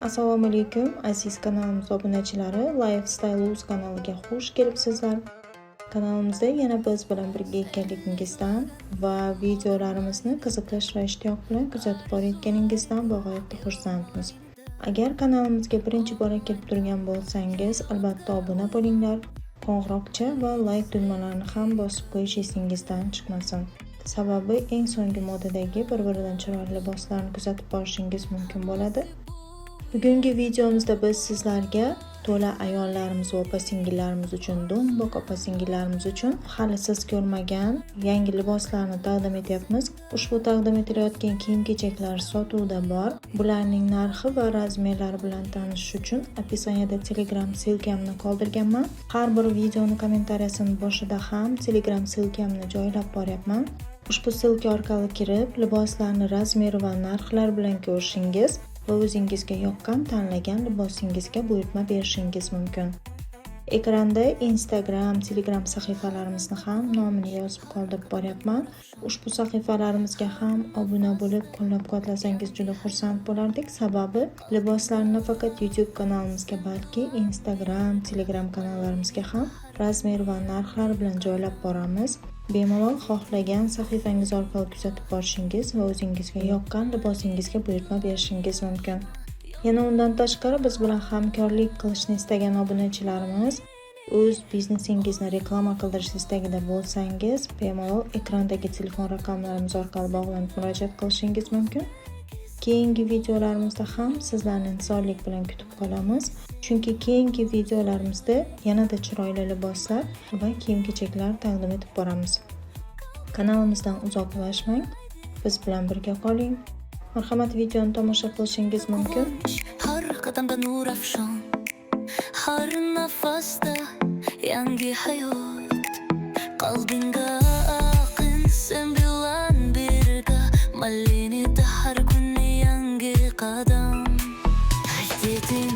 Assalomu alaykum aziz kanalimiz obunachilari, Lifestyle Uz kanaliga xush kelibsizlar. Kanalimizda yana biz bilan birga ekanligingizdan va videolarimizni qiziqish va ishtiyoq bilan kuzatib borayotganingizdan bag'oyatda xursandmiz. Agar kanalimizga birinchi bora kelib turgan bo'lsangiz, albatta obuna bo'linglar. Qo'ng'iroqcha va like tugmalarini ham bosib qo'yish esingizdan chiqmasin. Sababi eng so'nggi modadagi bir-biridan chiroyli liboslarni kuzatib borishingiz mumkin bo'ladi. Bugungi videomizda biz sizlarga to'la ayollarimiz va opa-singillarimiz uchun, do'mboq opa-singillarimiz uchun hali siz ko'rmagan yangi liboslarni taqdim etyapmiz. Ushbu taqdim etilayotgan kiyim-kechaklar sotuvda bor. Bularning narxi va razmerlari bilan tanishish uchun описаниеda Telegram silkamni qoldirganman. Har bir videoni kommentariyasining boshida ham Telegram silkamni joylab boryapman. Ushbu silka orqali kirib, liboslarni razmeri va narxlari bilan ko'rishingiz va o'zingizga yoqqan tanlagan libosingizga buyurtma berishingiz mumkin. Ekranda Instagram, Telegram sahifalarimizni ham nomini yozib qoldirib boryapman. Ushbu sahifalarimizga ham obuna bo'lib, qo'llab-quvvatlasangiz juda xursand bo'lardik. Sababi liboslarni nafaqat YouTube kanalimizga, balki Instagram, Telegram kanallarimizga ham razmer va narxlar bilan joylab boramiz. Bemalol xohlagan sahifangiz orqali kuzatib borishingiz va o'zingizga yoqqan libosingizga buyurtma berishingiz mumkin. Yana undan tashqari biz bilan hamkorlik qilishni istagan obunachilarimiz o'z biznesingizni reklama qildirish istagida bo'lsangiz, bemalol ekrandagi telefon raqamlarimiz orqali bog'lanib murojaat qilishingiz mumkin. Keyingi videolarimizda ham sizlarni intizorlik bilan kutib qolamiz. Chunki keyingi videolarimizda yanada chiroyli liboslar va kiyim-kechaklar taqdim etib boramiz. Kanalimizdan uzoqlashmang, biz bilan birga qoling. Marhamat, videoni tomosha qilishingiz mumkin. Har qadamda nur afshon, har nafasda yangi hayot. Qalbinga aqin sen bilan birga, malinida har kun yangi qadam. Haydeting